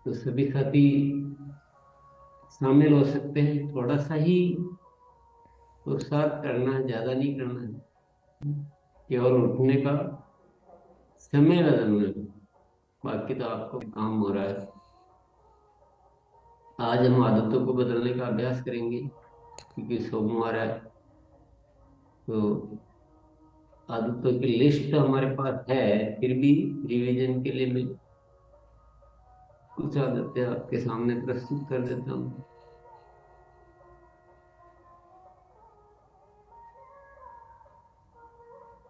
तो सभी साथी शामिल हो सकते हैं। थोड़ा सा ही पुरुषार्थ करना है, ज्यादा नहीं करना है। केवल उठने का समय बदलना है, बाकी तो आपको काम हो रहा है। आज हम आदतों को बदलने का अभ्यास करेंगे क्योंकि सोमवार है। तो आदतों की लिस्ट तो हमारे पास है, फिर भी रिवीजन के लिए मैं कुछ आदतें आपके सामने प्रस्तुत कर देता हूँ।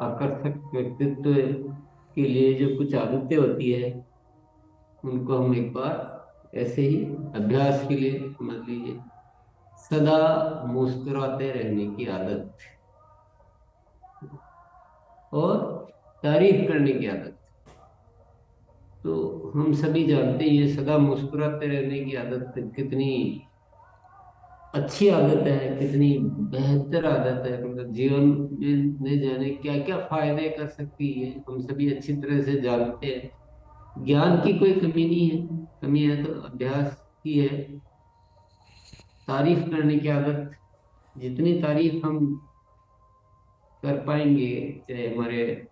आकर्षक व्यक्तित्व के लिए जो कुछ आदतें होती है, उनको हम एक बार ऐसे ही अभ्यास के लिए समझ लीजिए। सदा मुस्कुराते रहने की आदत और तारीफ करने की आदत। तो हम सभी जानते हैं ये सदा मुस्कुराते रहने की आदत कितनी अच्छी आदत है, कितनी बेहतर आदत है। मतलब जीवन में न जाने क्या क्या फायदे कर सकती है, हम सभी अच्छी तरह से जानते हैं। ज्ञान की कोई कमी नहीं है, कमी है तो अभ्यास की है। तारीफ करने की आदत, जितनी तारीफ हम कर पाएंगे, चाहे हमारे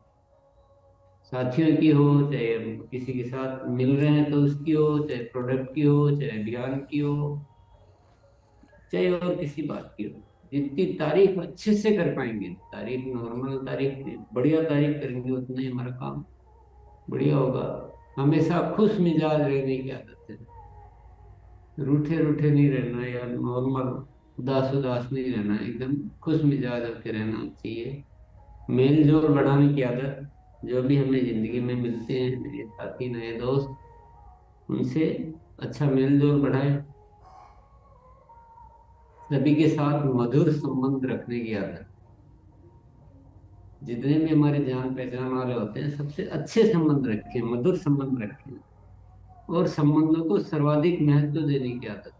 साथियों की हो, चाहे हम किसी के साथ मिल रहे हैं तो उसकी हो, चाहे प्रोडक्ट की हो, चाहे अभियान की हो, चाहे और किसी बात की हो, जितनी तारीफ अच्छे से कर पाएंगे, तारीफ नॉर्मल तारीफ नहीं, बढ़िया तारीफ करेंगे, उतना ही हमारा काम बढ़िया होगा। हमेशा खुश मिजाज रहने की आदत है। रूठे रूठे नहीं रहना या नॉर्मल उदास उदास नहीं रहना, एकदम खुश मिजाज होकर रहना चाहिए। मेल जोल बढ़ाने की आदत, जो भी हमें जिंदगी में मिलते हैं, नए साथी नए दोस्त, उनसे अच्छा मेल जोल बढ़ाए। सभी के साथ मधुर संबंध रखने की आदत, जितने भी हमारे जान पहचान वाले होते हैं सबसे अच्छे संबंध रखें, मधुर संबंध रखें। और संबंधों को सर्वाधिक महत्व देने की आदत।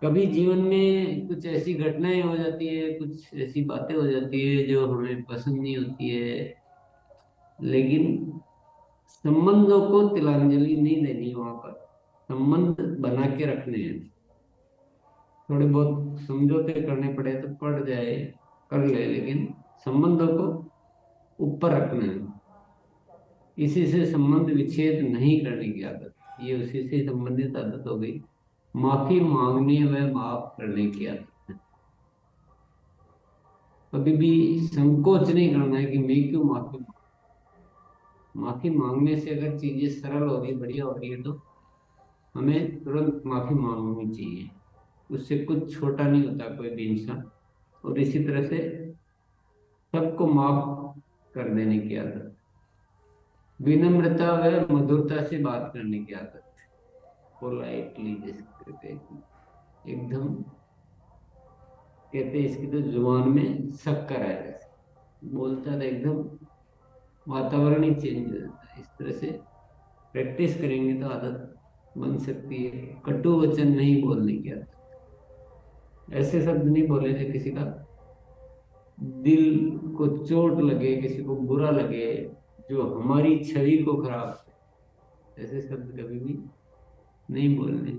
कभी जीवन में कुछ ऐसी घटनाएं हो जाती है, कुछ ऐसी बातें हो जाती है जो हमें पसंद नहीं होती है, लेकिन संबंधों को तिलांजलि नहीं देनी, वहां पर संबंध बना के रखने हैं। थोड़े बहुत समझौते करने पड़े तो पड़ जाए, कर ले, लेकिन संबंधों को ऊपर रखना है। इसी से संबंध विच्छेद नहीं करने की आदत, ये उसी से संबंधित आदत हो गई। माफी मांगने व माफ करने की आदत। कभी भी संकोच नहीं करना है कि मैं क्यों माफी माफी मांगने से अगर चीजें सरल हो रही, बढ़िया हो रही है, तो हमें तुरंत माफी मांगनी चाहिए। उससे कुछ छोटा नहीं होता कोई भी इंसान। और इसी तरह से सबको माफ कर देने की आदत। विनम्रता व मधुरता से बात करने की आदत, पोलाइटली जिसको कहते हैं कि एकदम, कहते हैं इसकी तो जुबान में शक्कर है, जैसे बोलता था एकदम वातावरण ही चेंज हो जाता है। इस तरह से प्रैक्टिस करेंगे तो आदत बन सकती है। कटु वचन नहीं बोलने की आदत, ऐसे शब्द नहीं बोले थे किसी का दिल को चोट लगे, किसी को बुरा लगे, जो हमारी छवि को खराब करे, ऐसे शब्द कभी भी नहीं बोलने।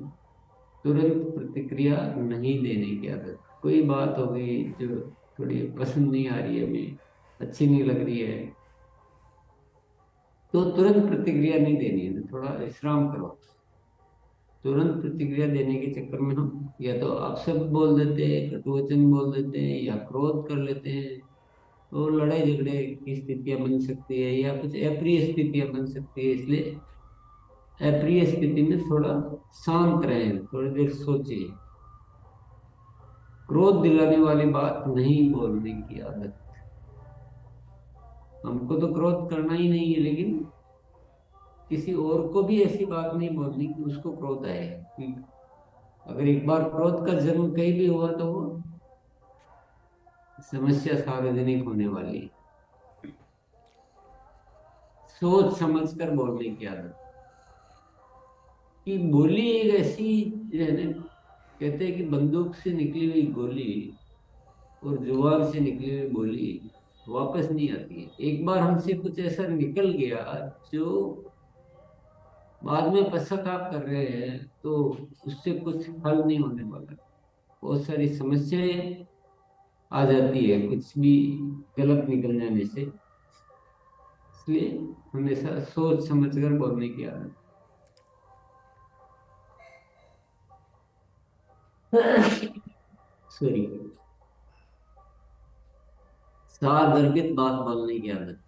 तुरंत प्रतिक्रिया नहीं देने की आदत, कोई बात हो गई जो थोड़ी पसंद नहीं आ रही है, हमें अच्छी नहीं लग रही है, तो तुरंत प्रतिक्रिया नहीं देनी है, थोड़ा विश्राम करो। तुरंत प्रतिक्रिया देने के चक्कर में हम या तो अपशब्द बोल देते हैं, कटुवचन बोल देते हैं, या क्रोध कर लेते हैं, तो लड़ाई झगड़े की स्थितियां बन सकती है, या कुछ अप्रिय स्थितियां बन सकती है। इसलिए अप्रिय स्थिति में थोड़ा शांत रहें, थोड़ी देर सोचिए। क्रोध दिलाने वाली बात नहीं बोलने की आदत, हमको तो क्रोध करना ही नहीं है, लेकिन किसी और को भी ऐसी बात नहीं बोलनी कि उसको क्रोध आए। अगर एक बार क्रोध का जन्म कहीं भी हुआ तो वो समस्या सार्वजनिक होने वाली है। सोच समझ कर बोलने की आदत, कि बोली एक ऐसी है ना, कहते हैं कि बंदूक से निकली हुई गोली और जुबान से निकली हुई बोली वापस नहीं आती है। एक बार हमसे कुछ ऐसा निकल गया जो बाद में पश्चाताप कर रहे हैं तो उससे कुछ हल नहीं होने वाला। बहुत सारी समस्याएं आ जाती है कुछ भी गलत निकल जाने से। इसलिए हमेशा सोच समझ कर बोलने की आदत। सॉरी। सार्वजनिक बात बोलने की आदत।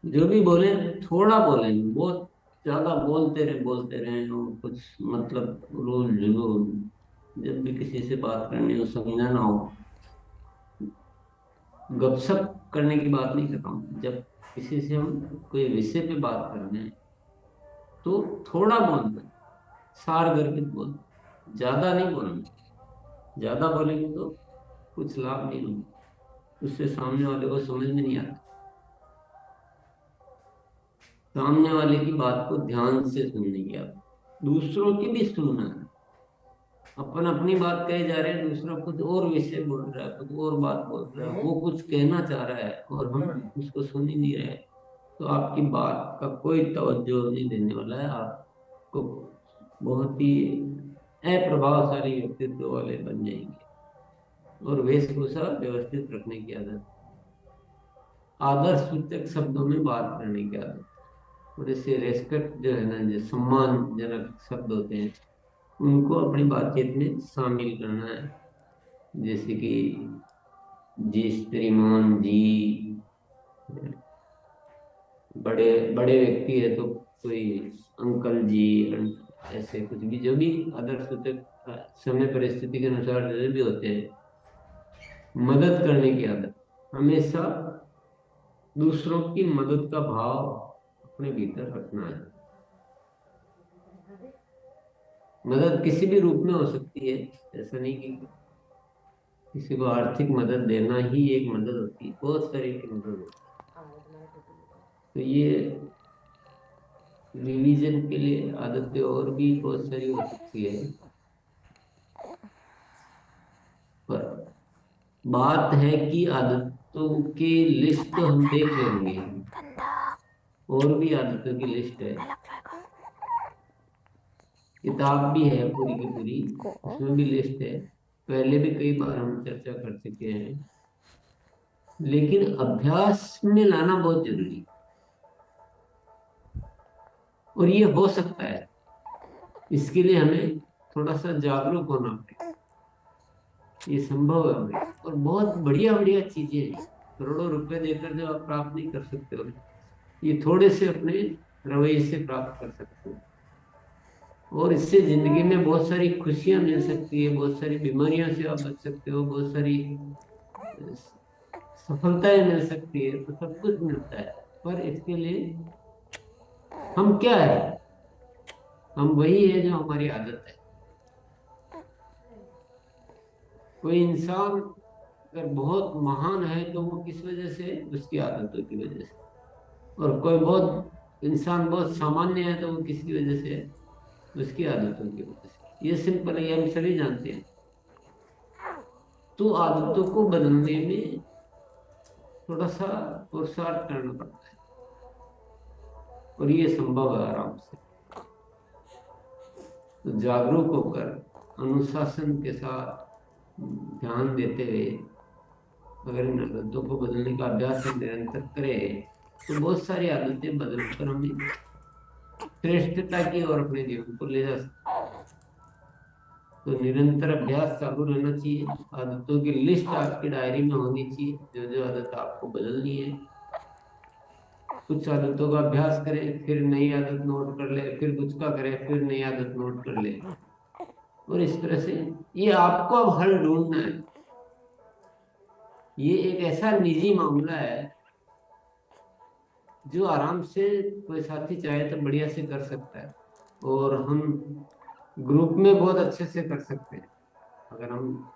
जो भी बोले थोड़ा बोले, बहुत ज्यादा बोलते रहे और कुछ मतलब रोल जुलूल। जब भी किसी से बात करनी हो, समझाना हो, गपशप करने की बात नहीं कर रहा हूँ। जब किसी से हम कोई विषय पे बात कर रहे हैं तो थोड़ा बोलना है, सारगर्भित बोल, ज्यादा नहीं बोलना। ज्यादा बोलेंगे तो कुछ लाभ नहीं होगा, उससे सामने वाले को समझ में नहीं आता। सामने वाले की बात को ध्यान से सुनने की आदत, दूसरों की भी सुनना है। अपन अपनी बात कहे जा रहे हैं, दूसरा कुछ और विषय बोल रहा है, कुछ और बात बोल रहा है, वो कुछ कहना चाह रहा है और हम उसको सुन ही नहीं रहे हैं। तो आपकी बात का कोई तवज्जो नहीं देने वाला है। आपको बहुत ही अप्रभावशाली व्यक्तित्व वाले बन जाएंगे। और वेशभूषा व्यवस्थित रखने की आदत, आदर सूचक शब्दों में बात करने की आदत। और इससे रेस्पेक्ट जो है ना, जो सम्मानजनक शब्द होते हैं, उनको अपनी बातचीत में शामिल करना है। जैसे कि जी श्रीमान जी, बड़े बड़े व्यक्ति है तो कोई अंकल जी, ऐसे कुछ भी जो भी आदर सूचक समय परिस्थिति के अनुसार जो भी होते हैं। मदद करने की आदत, हमेशा दूसरों की मदद का भाव अपने भीतर रखना है। मदद किसी भी रूप में हो सकती है, ऐसा नहीं कि किसी को आर्थिक मदद देना ही एक मदद होती है, बहुत सारी की मदद होती है। तो ये रिवीजन के लिए आदतें और भी बहुत सारी हो सकती है। पर बात है कि आदतों की लिस्ट तो हम देख लेंगे, और भी आदतों की लिस्ट है। किताब भी है पूरी की पूरी, उसमें भी लिस्ट है। पहले भी कई बार हम चर्चा कर चुके हैं। लेकिन अभ्यास में लाना बहुत जरूरी है। और ये हो सकता है, इसके लिए हमें थोड़ा सा जागरूक होना पड़ेगा। ये संभव है हमें, और बहुत बढ़िया बढ़िया चीजें हैं। करोड़ों रुपए देकर जो आप प्राप्त नहीं कर सकते हो, ये थोड़े से अपने रवैये से प्राप्त कर सकते हो। और इससे जिंदगी में बहुत सारी खुशियां मिल सकती है, बहुत सारी बीमारियों से आप बच सकते हो, बहुत सारी सफलताएं मिल सकती है। तो सब कुछ मिलता है, पर इसके लिए हम क्या है? हम वही है जो हमारी आदत है। कोई इंसान अगर बहुत महान है तो वो किस वजह से? उसकी आदतों की वजह से। और कोई बहुत इंसान बहुत सामान्य है तो वो किसकी वजह से है? उसकी आदतों की वजह से। ये सिंपल है, ये हम सभी जानते हैं। तो आदतों को बदलने में थोड़ा सा पुरुषार्थ करना पड़ता है, और ये संभव है आराम से। तो जागरूक होकर, अनुशासन के साथ, ध्यान देते हुए अगर इन आदतों को बदलने का अभ्यास हम निरंतर करें तो बहुत सारी आदतें बदलकर हमें श्रेष्ठता की ओर अपने जीवन को ले जा सकते। तो निरंतर अभ्यास चालू रहना चाहिए। आदतों की लिस्ट आपकी डायरी में होनी चाहिए, जो जो आदत आपको बदलनी है। कुछ आदतों का अभ्यास करें, फिर नई आदत नोट कर ले, फिर कुछ का करें, फिर नई आदत नोट कर ले। और इस तरह से ये आपको अब हल ढूंढना है। ये एक ऐसा निजी मामला है जो आराम से कोई साथी चाहे तो बढ़िया से कर सकता है। और हम ग्रुप में बहुत अच्छे से कर सकते हैं। अगर हम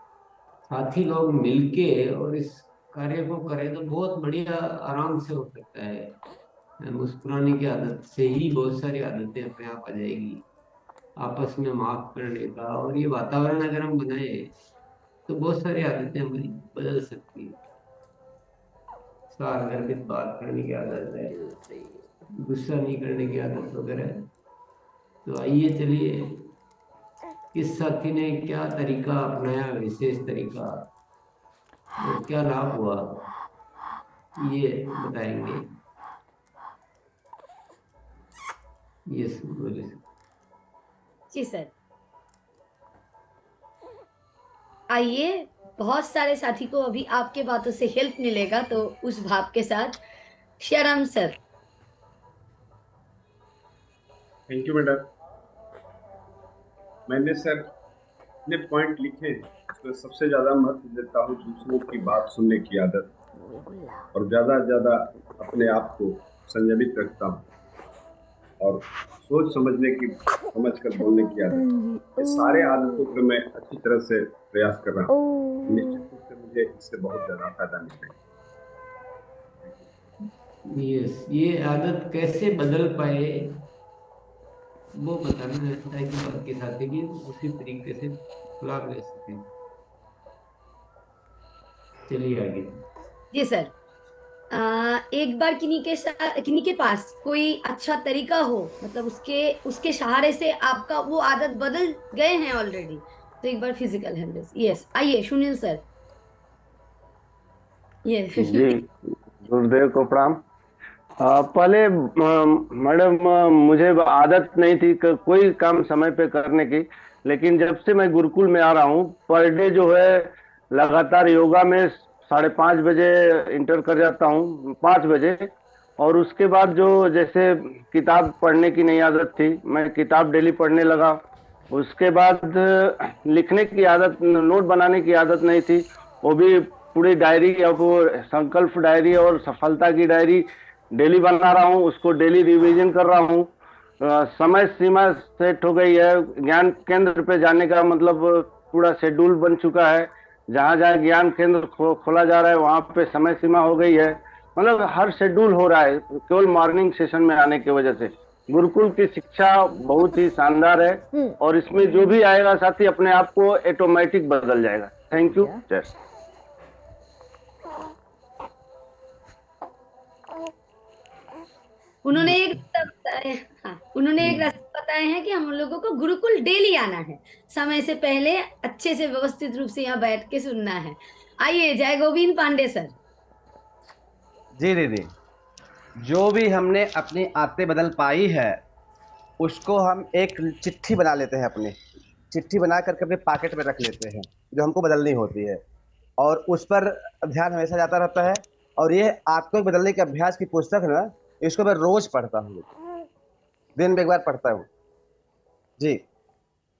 साथी लोग मिलके और इस कार्य को करें तो बहुत बढ़िया आराम से हो सकता है। मुस्कुराने की आदत से ही बहुत सारी आदतें अपने आप आ जाएगी। आपस में माफ करने का, और ये वातावरण अगर हम बनाए तो बहुत सारी आदतें हमारी बदल सकती है। सार घर बात करने की आदत है, गुस्सा नहीं करने की आदत वगैरह, तो आइए चलिए, किस साथी ने क्या तरीका अपनाया, विशेष तरीका, और क्या लाभ हुआ, ये बताएंगे। ये बोले। जी सर, आइए, बहुत सारे साथी को अभी आपके बातों से हेल्प मिलेगा, तो उस भाव के साथ श्याराम सर। Thank you madam. मैंने सर अपने पॉइंट लिखे हैं, तो सबसे ज्यादा महत्व देता हूँ दूसरों की बात सुनने की आदत, और ज्यादा से ज्यादा अपने आप को संयमित रखता हूँ, और सोच समझ कर बोलने की आदत। ये सारे आदतों पर मैं अच्छी तरह से प्रयास कर रहा हूँ। निश्चित रूप से मुझे इससे बहुत ज्यादा फायदा मिलेगा। ये आदत कैसे बदल पाए, वो बताना रहता है कि बाकी साथी भी उसी तरीके से लाभ ले सके। चलिए आगे। जी सर, एक बार किन्हीं के पास कोई अच्छा तरीका हो, मतलब उसके उसके सहारे से आपका वो आदत बदल गए हैं ऑलरेडी, तो एक बार फिजिकल हैंडल्स। यस, आइए सुनील सर। यस। जी, गुरुदेव को प्रणाम। पहले मैडम, मुझे आदत नहीं थी कोई काम समय पे करने की, लेकिन जब से मैं गुरुकुल में आ रहा हूँ, पर डे जो है लगातार योगा में 5:30 बजे इंटर कर जाता हूँ, 5 बजे। और उसके बाद जो जैसे किताब पढ़ने की नई आदत थी, मैं किताब डेली पढ़ने लगा। उसके बाद लिखने की आदत, नोट बनाने की आदत नहीं थी, वो भी पूरी डायरी, अब वो संकल्प डायरी और सफलता की डायरी डेली बना रहा हूँ, उसको डेली रिवीजन कर रहा हूँ। समय सीमा सेट हो गई है, ज्ञान केंद्र पे जाने का मतलब पूरा शेड्यूल बन चुका है। जहां जहां ज्ञान केंद्र खोला जा रहा है वहां पे समय सीमा हो गई है, मतलब हर शेड्यूल हो रहा है केवल मॉर्निंग सेशन में आने की वजह से। गुरुकुल की शिक्षा बहुत ही शानदार है, और इसमें जो भी आएगा साथी अपने आप को ऑटोमेटिक बदल जाएगा। Thank you. जय। उन्होंने एक रास्ता बताया। हाँ, उन्होंने एक रास्ता बताया है कि हम लोगों को गुरुकुल डेली आना है, समय से पहले अच्छे से व्यवस्थित रूप से यहाँ बैठ के सुनना है। आइए, जय गोविंद पांडे सर। जी दीदी, जो भी हमने अपनी आदतें बदल पाई है उसको हम एक चिट्ठी बना लेते हैं, अपनी चिट्ठी बना करके अपने पॉकेट में रख लेते हैं, जो हमको बदलनी होती है, और उस पर ध्यान हमेशा जाता रहता है। और ये आदतों को बदलने के अभ्यास की पुस्तक है ना, इसको मैं रोज पढ़ता हूँ, दिन में एक बार पढ़ता हूँ। जी।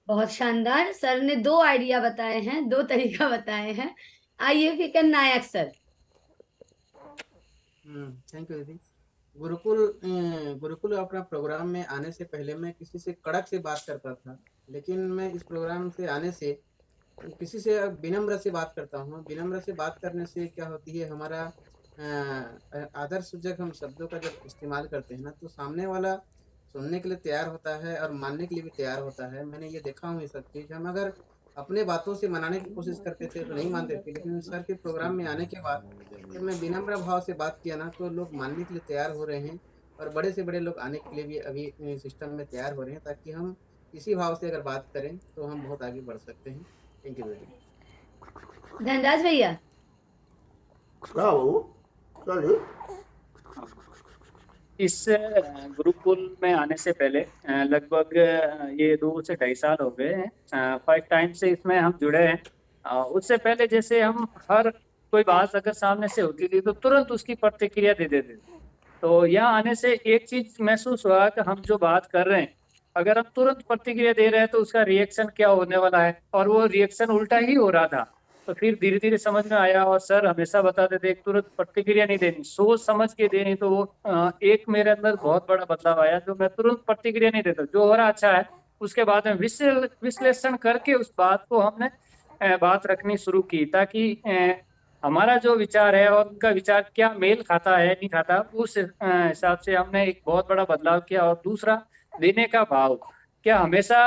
बहुत शानदार, सर ने दो आइडिया बताए हैं, दो तरीका बताए हैं। आइए फिकर नायक सर। थैंक यू दीदी। गुरुकुल गुरुकुल अपना प्रोग्राम में आने से पहले मैं किसी से कड़क से बात करता था, लेकिन मैं इस प्रोग्राम से आने से किसी से अब विनम्र से बात करता हूँ। विनम्र से बात करने से क्या होती है, हमारा आदर सूचक हम शब्दों का जब इस्तेमाल करते हैं ना, तो सामने वाला सुनने के लिए तैयार होता है और मानने के लिए भी तैयार होता है। मैंने ये देखा हूँ, ये सब चीज़ हम अगर अपने बातों से मनाने की कोशिश करते थे तो नहीं मानते थे, लेकिन सर के प्रोग्राम में आने के बाद जब मैं विनम्र भाव से बात किया ना, तो लोग मानने के लिए तैयार हो रहे हैं, और बड़े से बड़े लोग आने के लिए भी अभी सिस्टम में तैयार हो रहे हैं, ताकि हम इसी भाव से अगर बात करें तो हम बहुत आगे बढ़ सकते हैं। Thank you very much. Dhanraj भैया। इस गुरुकुल में आने से पहले लगभग ये 2 से 2.5 साल हो गए हैं, फर्स्ट टाइम से इसमें हम जुड़े हैं। उससे पहले जैसे हम हर कोई बात अगर सामने से होती थी तो तुरंत उसकी प्रतिक्रिया दे देते थे। तो यहाँ आने से एक चीज महसूस हुआ कि हम जो बात कर रहे हैं, अगर हम तुरंत प्रतिक्रिया दे रहे हैं तो उसका रिएक्शन क्या होने वाला है, और वो रिएक्शन उल्टा ही हो रहा था। तो फिर धीरे धीरे समझ में आया, और सर हमेशा बताते थे तुरंत प्रतिक्रिया नहीं देनी, सोच समझ के देनी। तो वो एक मेरे अंदर बहुत बड़ा बदलाव आया, जो मैं तुरंत प्रतिक्रिया नहीं देता, जो हो रहा अच्छा है उसके बाद में विश्लेषण करके उस बात को हमने बात रखनी शुरू की, ताकि हमारा जो विचार है और उनका विचार क्या मेल खाता है नहीं खाता, उस हिसाब से हमने एक बहुत बड़ा बदलाव किया। और दूसरा, देने का भाव। क्या हमेशा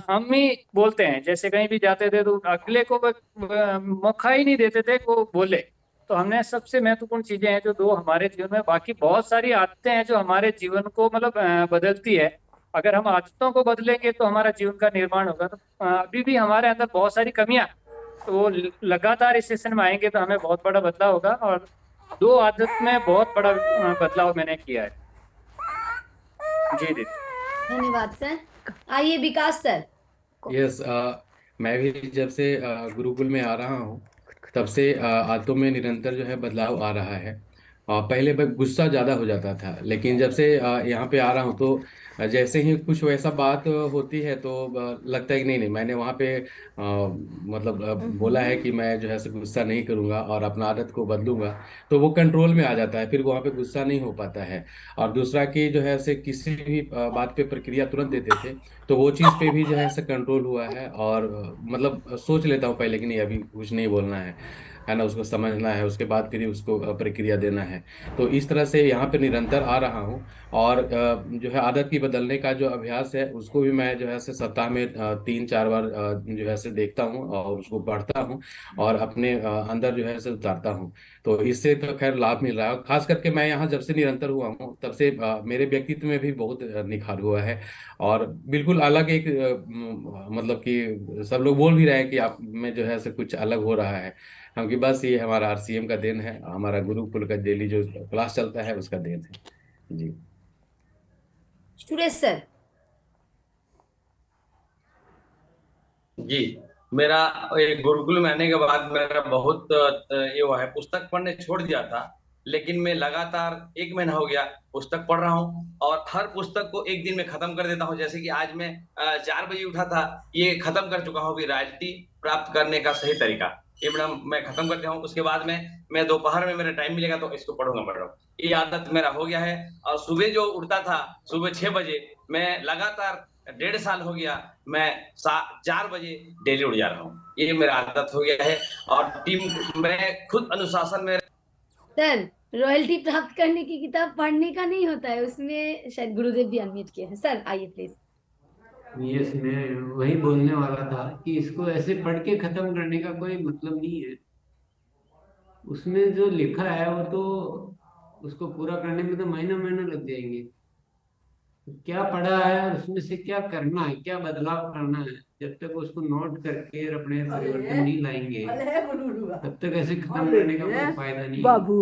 हम ही बोलते हैं, जैसे कहीं भी जाते थे तो अगले को मौका ही नहीं देते थे वो बोले। तो हमने सबसे महत्वपूर्ण चीजें हैं जो दो हमारे जीवन में, बाकी बहुत सारी आदतें हैं जो हमारे जीवन को मतलब बदलती है, अगर हम आदतों को बदलेंगे तो हमारा जीवन का निर्माण होगा। तो अभी भी हमारे अंदर बहुत सारी कमियां, तो वो लगातार इस सेशन में आएंगे तो हमें बहुत बड़ा बदलाव होगा। और 2 आदत में बहुत बड़ा बदलाव मैंने किया है। जी दीदी। धन्यवाद सर। आइए विकास सर। यस, मैं भी जब से गुरुकुल में आ रहा हूँ तब से आदतों में निरंतर जो है बदलाव आ रहा है। पहले मैं गुस्सा ज़्यादा हो जाता था, लेकिन जब से यहाँ पे आ रहा हूँ तो जैसे ही कुछ वैसा बात होती है तो लगता है कि नहीं नहीं, मैंने वहाँ पे मतलब बोला है कि मैं जो है से गुस्सा नहीं करूँगा और अपना आदत को बदलूंगा, तो वो कंट्रोल में आ जाता है, फिर वहाँ पे गुस्सा नहीं हो पाता है। और दूसरा कि जो है से किसी भी बात पे प्रक्रिया तुरंत देते थे, तो वो चीज़ पे भी जो है ऐसा कंट्रोल हुआ है। और मतलब सोच लेता हूँ पहले कि नहीं अभी कुछ नहीं बोलना है ना, उसको समझना है, उसके बाद फिर ही उसको प्रक्रिया देना है। तो इस तरह से यहाँ पे निरंतर आ रहा हूँ। और जो है आदत की बदलने का जो अभ्यास है उसको भी मैं जो है से सप्ताह में 3-4 बार जो है से देखता हूँ और उसको पढ़ता हूँ और अपने अंदर जो है से उतारता हूँ। तो इससे तो खैर लाभ मिल रहा है। खास करके मैं यहाँ जब से निरंतर हुआ हूँ तब से मेरे व्यक्तित्व में भी बहुत निखार हुआ है। और बिल्कुल अलग एक मतलब कि सब लोग बोल भी रहे हैं कि आप में जो है से कुछ अलग हो रहा है, क्योंकि बस ये हमारा आरसीएम का देन है, हमारा गुरुकुल का डेली जो क्लास चलता है उसका देन है। जी सुरेश सर। जी, मेरा गुरुकुल में आने के बाद मेरा बहुत ये हुआ है, पुस्तक पढ़ने छोड़ दिया था, लेकिन मैं लगातार 1 महीना हो गया पुस्तक पढ़ रहा हूँ और हर पुस्तक को एक दिन में खत्म कर देता हूँ। जैसे कि आज मैं 4 बजे उठा था, ये खत्म कर चुका हूँ अभी, रॉयल्टी प्राप्त करने का सही तरीका, ये मैडम मैं खत्म करता हूँ। उसके बाद में मैं दोपहर में मेरा टाइम मिलेगा तो इसको पढ़ूंगा मैडम। ये आदत मेरा हो गया है। और सुबह जो उठता था सुबह 6 बजे, मैं लगातार 1.5 साल हो गया मैं 4 बजे डेली उठ जा रहा हूँ। ये मेरा आदत हो गया है। और टीम में खुद अनुशासन में। सर रॉयल्टी प्राप्त करने की किताब पढ़ने का नहीं होता है, उसमें शायद गुरुदेव भी अनम्यूट किए हैं। सर आइए प्लीज। यस, मैं वही बोलने वाला था कि इसको ऐसे पढ़ के खत्म करने का कोई मतलब नहीं है। उसमें जो लिखा है वो तो उसको पूरा करने में तो महीना महीना लग जाएंगे। क्या पढ़ा है और उसमें से क्या करना है, क्या बदलाव करना है, जब तक उसको नोट करके और अपने परिवर्तन नहीं लाएंगे तब तक ऐसे खत्म करने का कोई फायदा नहीं है। बाबू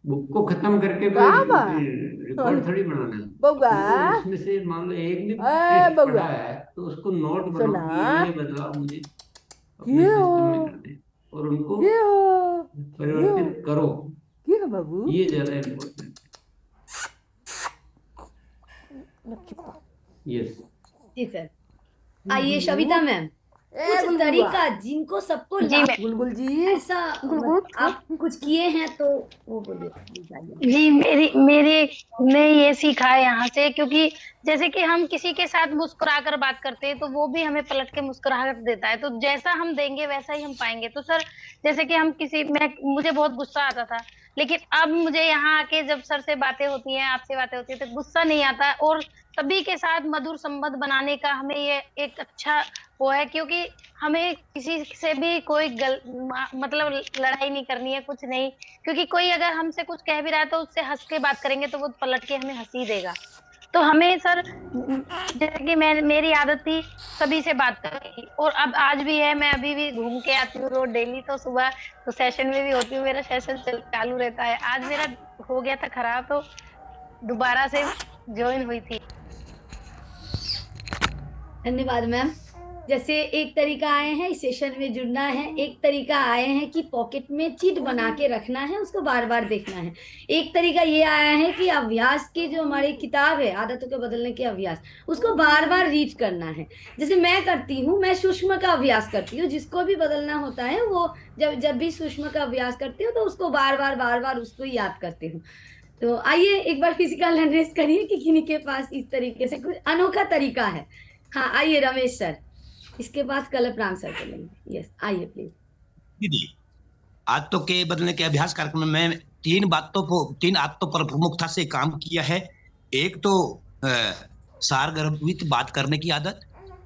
बुक को खत्म करके कोई रिकॉर्ड थोड़ी बनाना है। उसमें से मान लो एक भी टेस्ट पढ़ा है तो उसको नोट बनाओ कि ये बदलाव मुझे अपने सिस्टम में करने हैं और उनको परिवर्तित करो। बाबू ये ज्यादा इम्पोर्टेंट है। यस जी सर। आइए शविता मैम। कुछ तरीका जिनको सबको गुलगुल जी ऐसा आप कुछ किए हैं तो वो बोलिए। जी मैंने ये सीखा है यहाँ से, क्योंकि जैसे कि हम किसी के साथ मुस्कुरा कर बात करते हैं तो वो भी हमें पलट के मुस्कुराहट देता है, तो जैसा हम देंगे वैसा ही हम पाएंगे। तो सर जैसे कि हम मुझे बहुत गुस्सा आता था, लेकिन अब मुझे यहाँ आके जब सर से बातें होती हैं, आपसे बातें होती है, तो गुस्सा नहीं आता और सभी के साथ मधुर संबंध बनाने का हमें ये एक अच्छा वो है, क्योंकि हमें किसी से भी कोई मतलब लड़ाई नहीं करनी है, कुछ नहीं, क्योंकि कोई अगर हमसे कुछ कह भी रहा है तो उससे हंस के बात करेंगे तो वो पलट के हमें हंसी देगा। तो हमें सर जैसे कि मेरी आदत थी सभी से बात करने की, और अब आज भी है, मैं अभी भी घूम के आती हूँ रोज डेली, तो सुबह तो सेशन में भी होती हूँ, मेरा सेशन चालू रहता है। आज मेरा हो गया था खराब तो दोबारा से ज्वाइन हुई थी। धन्यवाद मैम। जैसे एक तरीका आए हैं इस सेशन में जुड़ना है, एक तरीका आए हैं कि पॉकेट में चिट बना के रखना है, उसको बार बार देखना है। एक तरीका ये आया है कि अभ्यास की जो हमारी किताब है आदतों के बदलने के अभ्यास, उसको बार बार रीड करना है। जैसे मैं करती हूँ, मैं सूक्ष्म का अभ्यास करती हूँ, जिसको भी बदलना होता है वो जब भी सूक्ष्म का अभ्यास करती हूँ तो उसको बार बार उसको याद करती हूँ। तो आइए एक बार फिजिकल लर्नर्स करिए कि किन्हीं के पास इस तरीके से कुछ अनोखा तरीका है। हाँ आइए रमेश सर, इसके बाद कल्पना सर चलेंगे। यस आइए प्लीज। दीदी, आदतों के बदलने के अभ्यास कार्यक्रम में 3 आदतों पर प्रमुखता से काम किया है। एक तो सारगर्भित बात करने की आदत,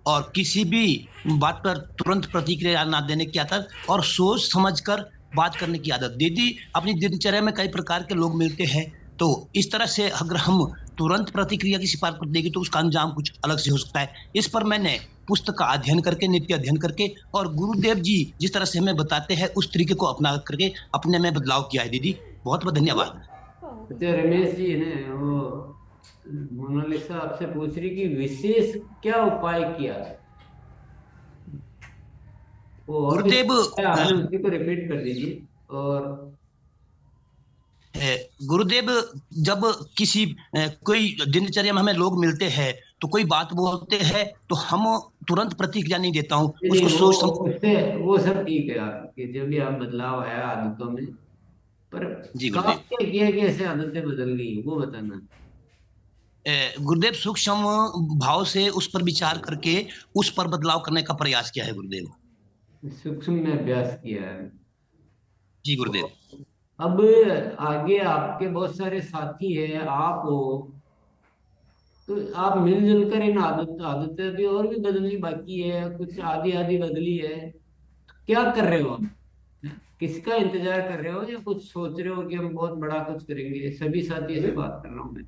और किसी भी बात पर तुरंत प्रतिक्रिया ना देने की आदत, और सोच समझकर बात करने की आदत। दीदी, अपनी दिनचर्या में कई प्रकार के लोग मिलते हैं, तो इस तरह से अगर हम तुरंत प्रतिक्रिया की सिफारिश कर देगी तो उसका अंजाम कुछ अलग से हो सकता है। इस पर मैंने पुस्तक का अध्ययन करके, नित्य अध्ययन करके, और गुरुदेव जी जिस तरह से हमें बताते हैं उस तरीके को अपना करके अपने में बदलाव किया है। दीदी बहुत बहुत धन्यवाद। अच्छा रमेश जी ने वो मोनालिसा आपसे पूछ रही कि विशेष क्या उपाय किया वो और भी गुरुदेव आपने उसी को रिपीट कर दीजिए। और गुरुदेव जब किसी कोई दिनचर्या में हमें लोग मिलते हैं तो कोई बात बोलते हैं तो हम तुरंत प्रतिक्रिया नहीं देता हूँ, उसको सोच समझ। उससे वो सब ठीक है आपके जो भी आप बदलाव आया आदतों में, पर जी कब गुरुदेव। क्या किया कि ऐसे आदतें बदल गई वो बताना। गुरुदेव सूक्ष्म भाव से उस पर विचार करके उस पर बदलाव करने का प्रयास किया है गुरुदेव। सूक्ष्म में अभ्यास किया है। जी गुरुदेव। अब आगे आपके बहुत सारे साथी हैं, आप हो, तो आप मिलजुल कर इन आदतें भी और भी बदलनी बाकी है, कुछ आधी आधी बदली है, क्या कर रहे हो? किसका इंतजार कर रहे हो या कुछ सोच रहे हो कि हम बहुत बड़ा कुछ करेंगे? सभी साथियों से बात कर रहा हूँ मैं।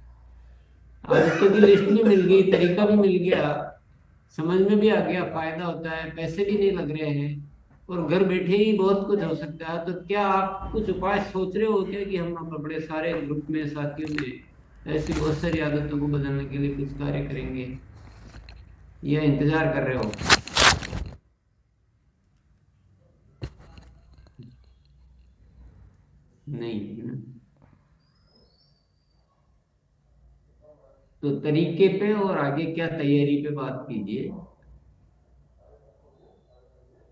आदतों की लिस्ट भी मिल गई, तरीका भी मिल गया, समझ में भी आ गया, फायदा होता है, पैसे भी नहीं लग रहे हैं, और घर बैठे ही बहुत कुछ हो सकता है। तो क्या आप कुछ उपाय सोच रहे हो क्या कि हम अपने सारे ग्रुप में साथियों में ऐसी बहुत सारी आदतों को बदलने के लिए कुछ कार्य करेंगे, या इंतजार कर रहे हो? नहीं है ना? तो तरीके पे और आगे क्या तैयारी पे बात कीजिए,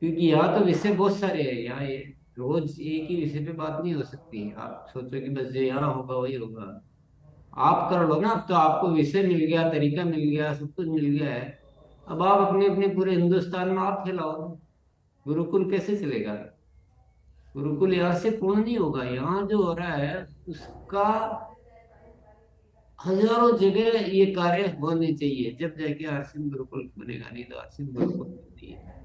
क्योंकि यहाँ तो विषय बहुत सारे हैं। यहाँ ये रोज एक ही विषय पे बात नहीं हो सकती। आप सोचो कि बस जो यहाँ होगा वही होगा, आप कर लो ना। अब तो आपको विषय मिल गया, तरीका मिल गया, सब कुछ मिल गया है। अब आप अपने अपने पूरे हिंदुस्तान में आप फैलाओ। गुरुकुल कैसे चलेगा? गुरुकुल यहाँ से पूर्ण नहीं होगा। यहाँ जो हो रहा है उसका हजारों जगह ये कार्य होने चाहिए, जब जाके आरसीएम गुरुकुल बनेगा, नहीं तो आरसीएम गुरुकुल नहीं है।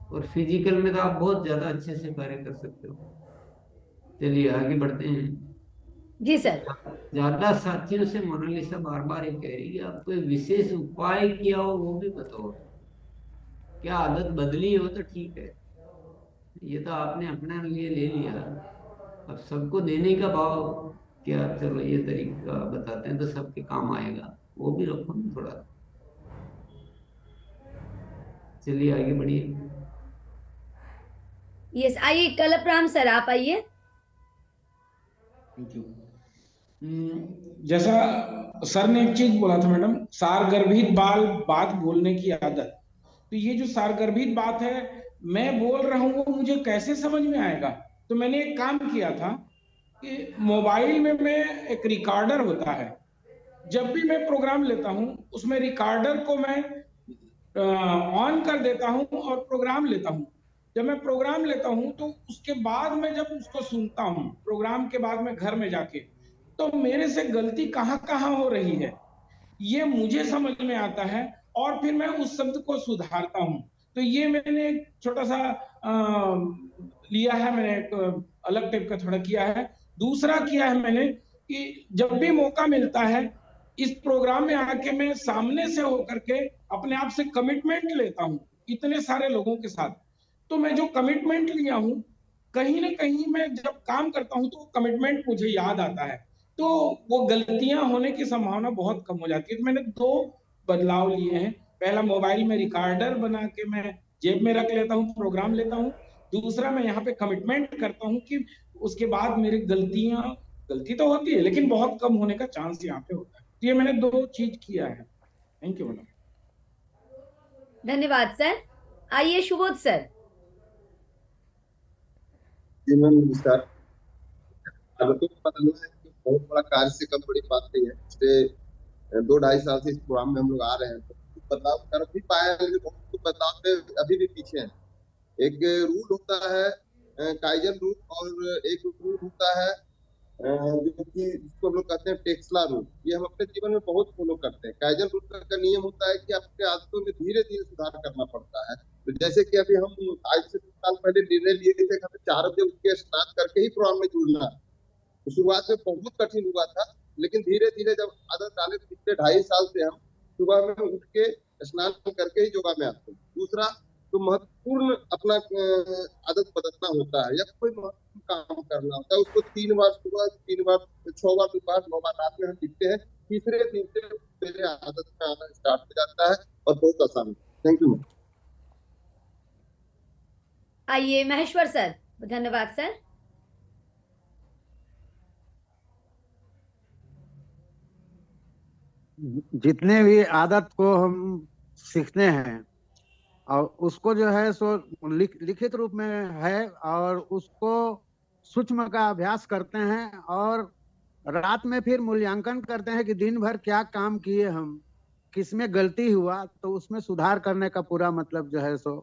और फिजिकल में तो आप बहुत ज्यादा अच्छे से कार्य कर सकते हो। चलिए आगे बढ़ते हैं। जी सर। ज्यादा साथियों से मोनालिसा बार बार ये कह रही है आप कोई विशेष उपाय किया हो वो भी बताओ। क्या आदत बदली हो तो ठीक है, ये तो आपने अपने लिए ले लिया। अब सबको देने का भाव क्या, चलो ये तरीका बताते हैं तो सबके काम आएगा, वो भी रखो ना थोड़ा। चलिए आगे बढ़िए। यस, आइए कलपराम सर, आप आइए। Thank you. जैसा सर ने एक चीज बोला था मैडम, सारगर्भित बात बोलने की आदत। तो ये जो सारगर्भित बात है मैं बोल रहा हूँ वो मुझे कैसे समझ में आएगा? तो मैंने एक काम किया था कि मोबाइल में मैं एक रिकॉर्डर होता है, जब भी मैं प्रोग्राम लेता हूँ उसमें रिकॉर्डर को मैं ऑन कर देता हूँ और प्रोग्राम लेता हूँ। जब मैं प्रोग्राम लेता हूँ तो उसके बाद में जब उसको सुनता हूँ, प्रोग्राम के बाद में घर में जाके, तो मेरे से गलती कहाँ कहाँ हो रही है ये मुझे समझ में आता है, और फिर मैं उस शब्द को सुधारता हूँ। तो ये मैंने एक छोटा सा लिया है, मैंने एक अलग टाइप का थोड़ा किया है। दूसरा किया है मैंने कि जब भी मौका मिलता है इस प्रोग्राम में आके मैं सामने से होकर के अपने आप से कमिटमेंट लेता हूँ इतने सारे लोगों के साथ। तो मैं जो कमिटमेंट लिया हूँ कहीं ना कहीं मैं जब काम करता हूँ तो कमिटमेंट मुझे याद आता है, तो वो गलतियां होने की संभावना बहुत कम हो जाती है। तो मैंने 2 बदलाव लिए हैं। पहला, मोबाइल में रिकॉर्डर बना के मैं जेब में रख लेता हूँ, प्रोग्राम लेता हूँ। दूसरा, मैं यहाँ पे कमिटमेंट करता हूँ कि उसके बाद मेरी गलती तो होती है लेकिन बहुत कम होने का चांस यहाँ पे होता है। तो ये मैंने 2 चीज किया है। Thank you madam. धन्यवाद सर। आइए सुबोध सर। जी मैम नमस्कार। आदतों को बदलना है बहुत बड़ा कार्य से कम बड़ी बात नहीं है। पिछले 2-2.5 साल से इस प्रोग्राम में हम लोग आ रहे हैं, तो कुछ बदलाव कर भी पाए हैं लेकिन बहुत कुछ बदलाव में अभी भी पीछे हैं। एक रूल होता है काइजन रूल, और एक रूल होता है जो कि जिसको हम लोग कहते हैं टेस्ला रूल। ये हम अपने जीवन में बहुत फॉलो करते हैं। काइजन रूल का नियम होता है कि अपने आदतों में धीरे धीरे सुधार करना पड़ता है। तो जैसे कि अभी हम आज से 2 साल पहले निर्णय लिए थे कि हमें 4 बजे उठ के स्नान करके ही प्रोग्राम में जुड़ना है, शुरुआत में बहुत कठिन हुआ था, लेकिन धीरे धीरे जब आदत डाले तो पिछले 2.5 साल से हम सुबह में उठ के स्नान करके ही योगा में आते हैं। दूसरा तो महत्वपूर्ण अपना आदत बदलना होता है या कोई महत्वपूर्ण काम करना होता है, उसको 3 बार सुबह, 3 बार 6 बार दोपहर, 9 बार रात में हम लिखते हैं। तीसरे दिन से मेरे आदत में आना स्टार्ट हो जाता है और बहुत आसान है। Thank you. आइए महेश्वर सर। धन्यवाद सर। जितने भी आदत को हम सीखते हैं और उसको जो है सो लिखित रूप में है और उसको सूक्ष्म का अभ्यास करते हैं और रात में फिर मूल्यांकन करते हैं कि दिन भर क्या काम किए, हम किसमें गलती हुआ, तो उसमें सुधार करने का पूरा मतलब जो है सो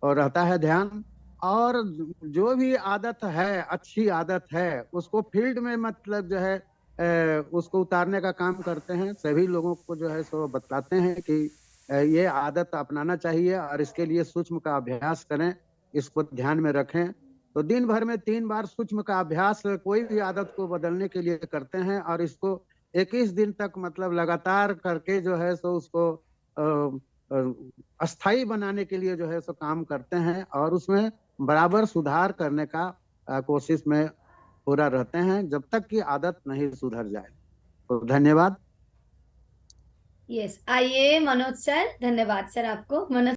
और रहता है ध्यान। और जो भी आदत है, अच्छी आदत है, उसको फील्ड में मतलब जो है उसको उतारने का काम करते हैं। सभी लोगों को जो है सो बताते हैं कि ये आदत अपनाना चाहिए और इसके लिए सूक्ष्म का अभ्यास करें, इसको ध्यान में रखें। तो दिन भर में 3 बार सूक्ष्म का अभ्यास कोई भी आदत को बदलने के लिए करते हैं और इसको 21 दिन तक मतलब लगातार करके जो है सो उसको अस्थाई बनाने के लिए जो है सो काम करते हैं और उसमें बराबर सुधार करने का कोशिश में पूरा रहते हैं जब तक कि आदत नहीं सुधर जाए। तो धन्यवाद। यस, आइए मनोज सर। धन्यवाद सर आपको। मनोज